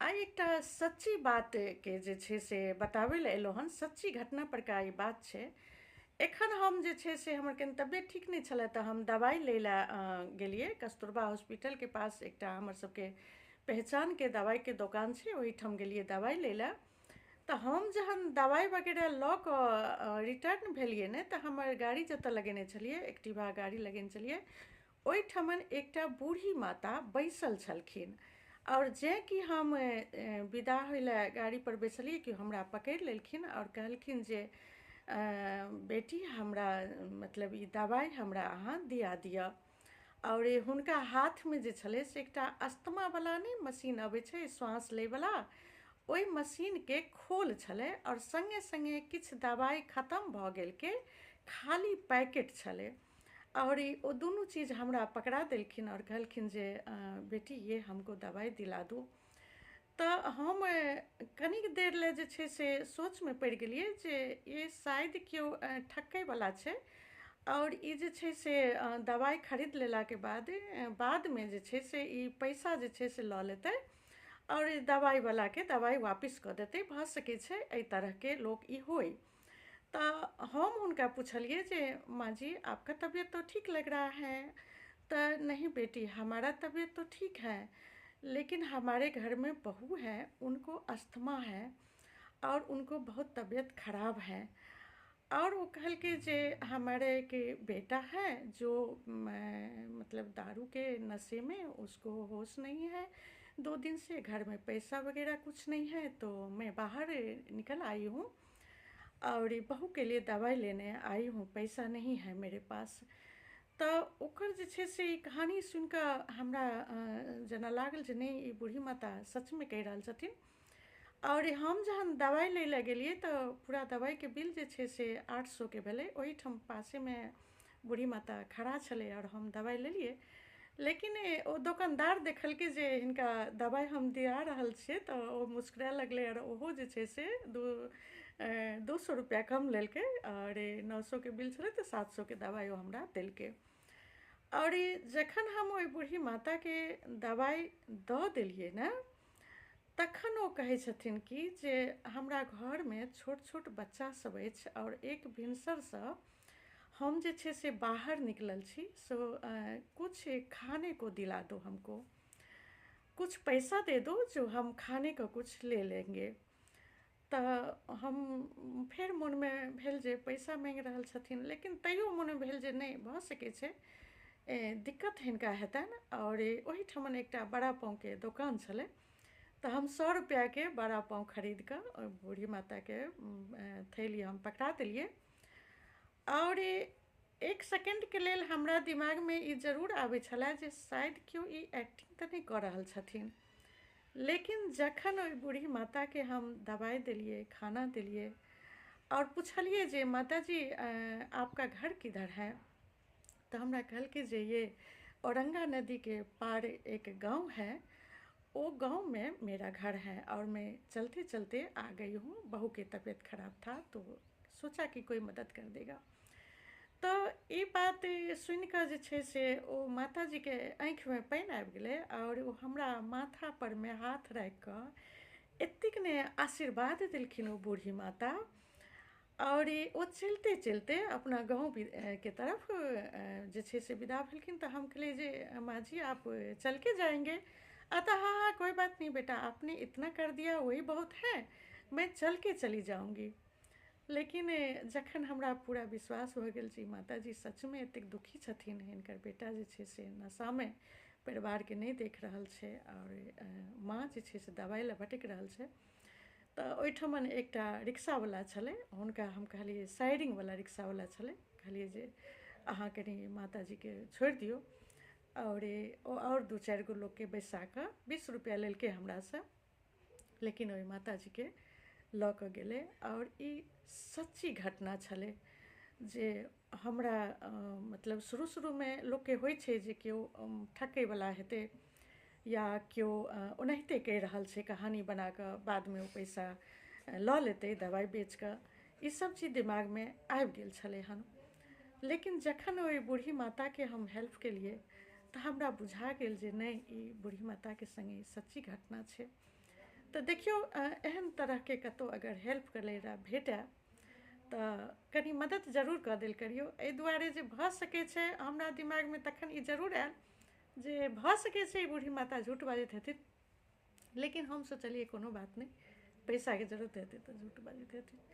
आइ एकटा सच्ची बात के जे छै से बताबै लए एलहुँ हन। सच्ची घटना पर का ई बात छै। एखन हम जे छै से हमर कनि तबियत ठीक नहि छलए तऽ हम दवाइ लै लए गेलियै कस्तूरबा हॉस्पिटलके पास। एकटा हमर सबके पहचानके दवाइके दोकान छै, ओहिठाम गेलियै दवाइ लै लए। तऽ हम जहन दवाइ वगैरह लऽ कऽ रिटर्न भेलियै ने, तऽ हमर गाड़ी जतऽ लगेने छलियै, एक्टिवा गाड़ी लगेने छलियै, ओहिठमन एकटा बूढ़ी माता बैसल छलखिन। और जे कि हम विदा होइ लए गाड़ी पर बैसलियै कि हमरा पकड़ि लेलखिन और कहलखिन जे बेटी हमरा मतलब ई दवाइ हमरा अहाँ दिया दिअ। और हुनका हाथमे जे छलै से एकटा अस्थमावला नहि मशीन अबै छै श्वास लैवला, ओहि मशीनके खोल छलै और सङ्गे सङ्गे किछु दवाइ खतम भऽ गेलके खाली पैकेट छलै। और वो दुनू चीज़ हमरा पकड़ा देलखिन और कहलखिन जे बेटी ये हमको दवाई दिला दो। तऽ हम कनिक देर ले जे छै से सोचमे पड़ि गेलियै जे ये शायद केओ ठकैवला छै। और ई जे छै से दवाइ खरीद लेलाके बादमे जे छै से ई पैसा जे छै से लऽ लेतै और दवाइवलाके दवाइ वापस कऽ देतै। भऽ सकै छै एहि तरहके लोक ई होय। तो हम उनका पूछलिए जे माँ जी आपका तबीयत तो ठीक लग रहा है। तो नहीं बेटी हमारा तबीयत तो ठीक है, लेकिन हमारे घर में बहू है, उनको अस्थमा है और उनको बहुत तबीयत खराब है। और वो कहल के जे हमारे के बेटा है जो मतलब दारू के नशे में उसको होश नहीं है, 2 दिन से घर में पैसा वगैरह कुछ नहीं है, तो मैं बाहर निकल आई हूँ और बहू के लिए दवाई लेने आई हूँ, पैसा नहीं है मेरे पास। तो ओकर जे छै से ई कहानी सुनि कऽ हमरा जेना लागल जे नहि ई बूढ़ी माता सचमे कहि रहल छथिन। और हम जहन दवाइ लै लए गेलियै तऽ पूरा दवाइके बिल जे छै से 800 के भेलै। ओहिठाम पासेमे बूढ़ी माता खड़ा छलै और हम दवाइ लेलियै। लेकिन ओ दोकानदार देखलकै जे हिनका दवाइ हम दिया रहल छियै तऽ ओ मुस्कुराए लगलै और ओहो जे छै से 200 रुपया कम लेलकै और 900 के बिल छलै तऽ 700 के दवाइ ओ हमरा देलकै। और जखन हम ओहि बूढ़ी माताके दवाइ दऽ देलियै ने, तखन ओ कहै छथिन कि जे हमरा घरमे छोट छोट बच्चा सब अछि और एक भिनसरसँ हम जे छै से बाहर निकलल छी, सो कुछ खाने को दिला दो हमको, कुछ पैसा दे दो जो हम खाने का कुछ ले लेंगे। तऽ हम फेर मोनमे भेल जे पैसा माँगि रहल छथिन, लेकिन तैयो मोनमे भेल जे नहि भऽ सकै छै, दिक्कत हिनका हेतनि। और ओहिठमन एकटा बड़ा पाँवके दोकान छलै, तऽ हम 100 रुपयाके बड़ा पाँव खरीद कऽ बूढ़ी माताके थैली हम पकड़ा देलियै। और 1 सेकेंडके लेल हमरा दिमागमे ई जरूर आबै छलए जे शायद केओ ई एक्टिंग तऽ नहि कऽ रहल छथिन। लेकिन जखन ओहि बूढ़ी माताके हम दवाइ देलियै, खाना देलियै और पुछलियै जे माता जी आपका घर किधर है, तो हमरा कहलकै जे ये औरंगा नदी के पार एक गांव है, वो गांव में मेरा घर है और मैं चलते चलते आ गई हूँ। बहू की तबीयत खराब था तो सोचा कि कोई मदद कर देगा। तो ई बात सुनि कऽ जे छै से ओ माताजीके आँखिमे पानि आबि गेलै और ओ हमरा माथा परमे हाथ राखि कऽ एतेक ने आशीर्वाद देलखिन ओ बूढ़ी माता। और वो चलते चलते अपना गाँव के तरफ जे छै से विदा भेलखिन। तऽ हम कहलिए जे माँ जी आप चल के जाएंगे। अतः हाँ हाँ कोई बात नहीं बेटा, आपने इतना कर दिया वही बहुत है, मैं चल के चली जाऊंगी। लेकिन जखन हमरा पूरा विश्वास भऽ गेल जे माताजी सचमे एतेक दुखी छथिन, हिनकर बेटा जे छै से नशामे परिवारके नहि देख रहल छै और माँ जे छै से दवाइ लए भटकि रहल छै, तऽ ओहिठमन एकटा रिक्शावला छलै, हुनका हम कहलिए साइडिंगवला रिक्शावला छलै, कहलिए जे अहाँ कनि माताजीके छोड़ि दियौ। और 2-4 गो लोकके बैसा कऽ 20 रुपया लेलकै हमरासँ, लेकिन ओहि माताजीके लऽ कऽ गेलै। और ई सच्ची घटना छलै जे हमरा मतलब शुरू शुरूमे लोकके होइ छै जे केओ ठकैवला हेतै या केओ ओनाहिते कहि रहल छै कहानी बना कऽ, बादमे ओ पैसा लऽ लेतै दवाइ बेच कऽ, ई सब चीज दिमागमे आबि गेल छलै हन। लेकिन जखन ओहि बूढ़ी माताके हम हेल्प केलिए तऽ हमरा बुझा गेल जे नहि, ई बूढ़ी माताके सङ्गे सच्ची घटना छै। तऽ देखियौ एहन तरहके कतहु अगर हेल्प करै लए भेटै तऽ कनि मदद जरूर कऽ देल करियौ। एहि दुआरे जे भऽ सकै छै हमरा दिमागमे तखन ई जरूर आयल जे भऽ सकै छै ई बूढ़ी माता झूठ बाजैत हेथिन, लेकिन हम सोचलियै कोनो बात नहि, पैसाके जरूरत हेतै तऽ झूठ बाजैत हेथिन।